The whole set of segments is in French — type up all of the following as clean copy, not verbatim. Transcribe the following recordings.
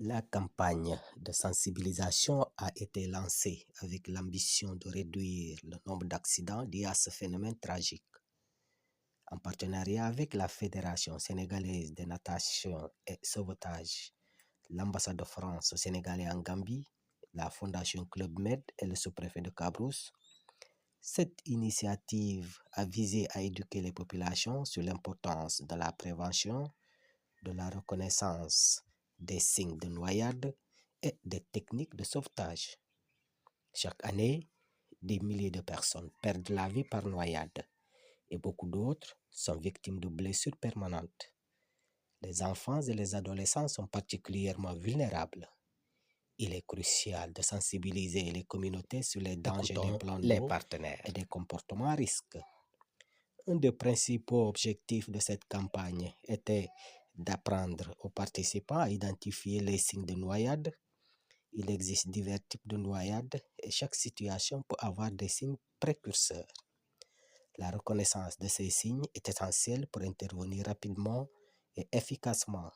La campagne de sensibilisation a été lancée avec l'ambition de réduire le nombre d'accidents liés à ce phénomène tragique. En partenariat avec la Fédération sénégalaise de natation et sauvetage, l'ambassade de France au Sénégal et en Gambie, la Fondation Club Med et le sous-préfet de Cabrousse, cette initiative a visé à éduquer les populations sur l'importance de la prévention, de la reconnaissance des signes de noyade et des techniques de sauvetage. Chaque année, des milliers de personnes perdent la vie par noyade et beaucoup d'autres sont victimes de blessures permanentes. Les enfants et les adolescents sont particulièrement vulnérables. Il est crucial de sensibiliser les communautés sur les dangers des plans d'eau et des comportements à risque. Un des principaux objectifs de cette campagne était d'apprendre aux participants à identifier les signes de noyade. Il existe divers types de noyade et chaque situation peut avoir des signes précurseurs. La reconnaissance de ces signes est essentielle pour intervenir rapidement et efficacement.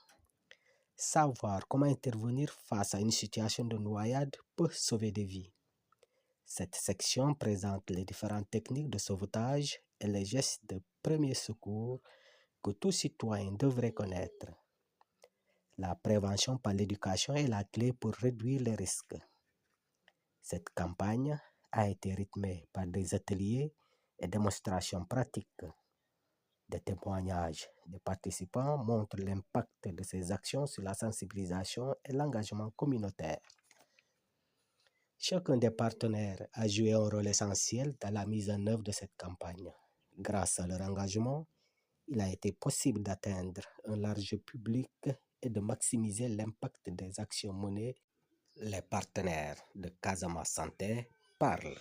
Savoir comment intervenir face à une situation de noyade peut sauver des vies. Cette section présente les différentes techniques de sauvetage et les gestes de premier secours que tout citoyen devrait connaître. La prévention par l'éducation est la clé pour réduire les risques. Cette campagne a été rythmée par des ateliers et démonstrations pratiques. Des témoignages des participants montrent l'impact de ces actions sur la sensibilisation et l'engagement communautaire. Chacun des partenaires a joué un rôle essentiel dans la mise en œuvre de cette campagne. Grâce à leur engagement, il a été possible d'atteindre un large public et de maximiser l'impact des actions menées. Les partenaires de Casamance Santé parlent.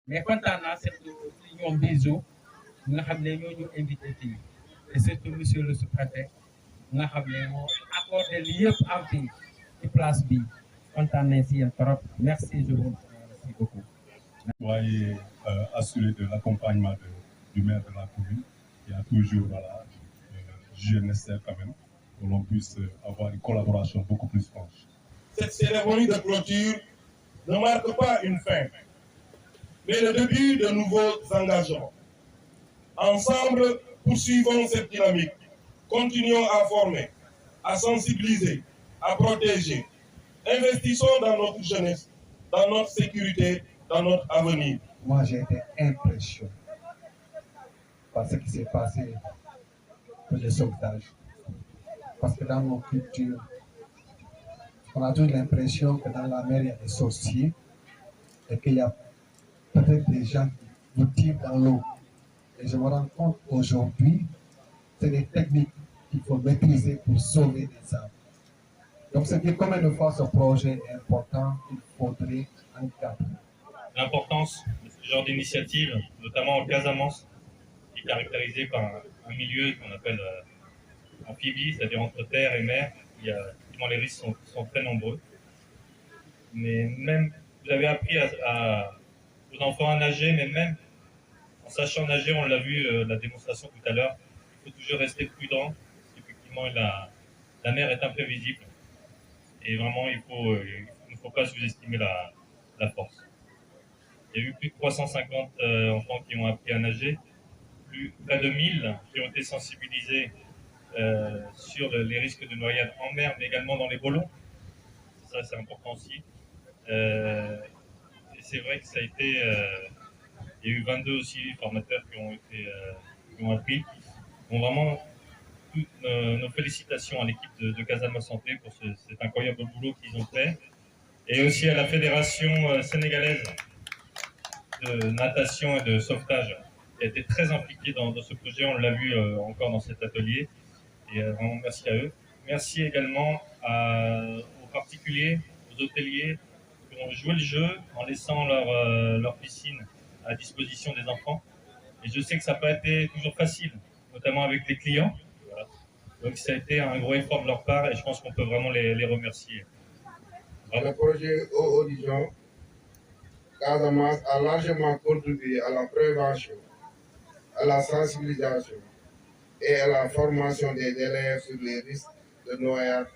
Mais kontaan naa surtout si ñoom Bijou nga xam ne ñoo ñu invité fii et surtout monsieur le sous-préfet nga xam ne moo accordé li yëpp am fii ci place bi kontaan nañ si yéen trop merci je vous remercie beaucoup. Soyez assuré de l'accompagnement du maire de la commune. Il y a toujours je nécessaire quand même que l'on puisse avoir une collaboration beaucoup plus franche. Cette cérémonie de clôture ne marque pas une fin, mais le début de nouveaux engagements. Ensemble, poursuivons cette dynamique. Continuons à former, à sensibiliser, à protéger. Investissons dans notre jeunesse, dans notre sécurité, dans notre avenir. Moi, j'ai été impressionné par ce qui s'est passé pour le sauvetage. Parce que dans nos cultures, on a toujours l'impression que dans la mer, il y a des sorciers et qu'il y a peut-être des gens qui vous tirent dans l'eau. Et je me rends compte aujourd'hui, c'est des techniques qu'il faut maîtriser pour sauver des âmes. Donc, c'est dire combien de fois ce projet est important, il faudrait encadrer. L'importance de ce genre d'initiative, notamment en Casamance, qui est caractérisée par un milieu qu'on appelle amphibie, c'est-à-dire entre terre et mer. Effectivement, les risques sont très nombreux. Mais même, vous avez appris aux enfants à nager, mais même en sachant nager, on l'a vu, la démonstration tout à l'heure, il faut toujours rester prudent. Effectivement, la mer est imprévisible. Et vraiment, il ne faut pas sous-estimer la force. Il y a eu plus de 350 enfants qui ont appris à nager, près de 1000 qui ont été sensibilisés sur les risques de noyade en mer, mais également dans les ballons. Ça, c'est important aussi. Et c'est vrai que ça a été... il y a eu 22 aussi formateurs qui ont appris. Donc vraiment, toutes nos félicitations à l'équipe de Casamance Santé pour cet incroyable boulot qu'ils ont fait. Et aussi à la Fédération sénégalaise de natation et de sauvetage qui a été très impliquée dans ce projet. On l'a vu encore dans cet atelier. Et vraiment merci à eux. Merci également aux particuliers, aux hôteliers qui ont joué le jeu en laissant leur piscine à disposition des enfants. Et je sais que ça n'a pas été toujours facile, notamment avec les clients. Voilà. Donc ça a été un gros effort de leur part et je pense qu'on peut vraiment les remercier. Le projet Eau Horizon Casamance a largement contribué à la prévention, à la sensibilisation et à la formation des élèves sur les risques de noyade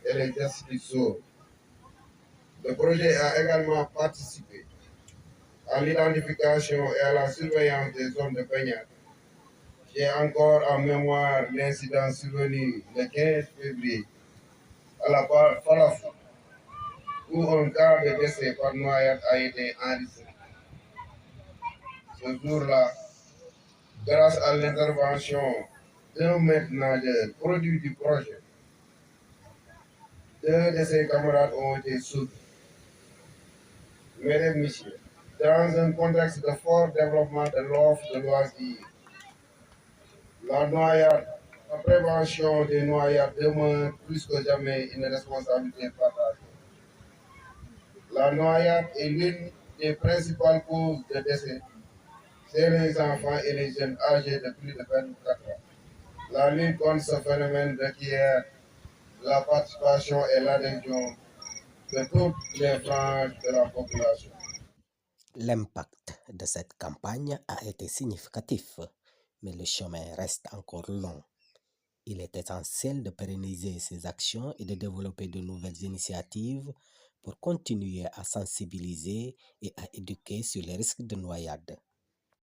et les gestes qui sauvent. Le projet a également participé à l'identification et à la surveillance des zones de baignade. J'ai encore en mémoire l'incident survenu le 15 février à la Falafou, où un cas de décès par noyade a été enregistré. Ce jour-là, grâce à l'intervention d'un maître nageur produit du projet, 2 de ses camarades ont été sauvés. Mesdames, Messieurs, dans un contexte de fort développement de l'offre de loisirs, la noyade, la prévention des noyades demeure plus que jamais une responsabilité partagée. La noyade est l'une des principales causes de décès chez les enfants et les jeunes âgés de plus de 24 ans. La lutte contre ce phénomène requiert la participation et l'adhésion de toutes les franges de la population. L'impact de cette campagne a été significatif, mais le chemin reste encore long. Il est essentiel de pérenniser ces actions et de développer de nouvelles initiatives pour continuer à sensibiliser et à éduquer sur les risques de noyade.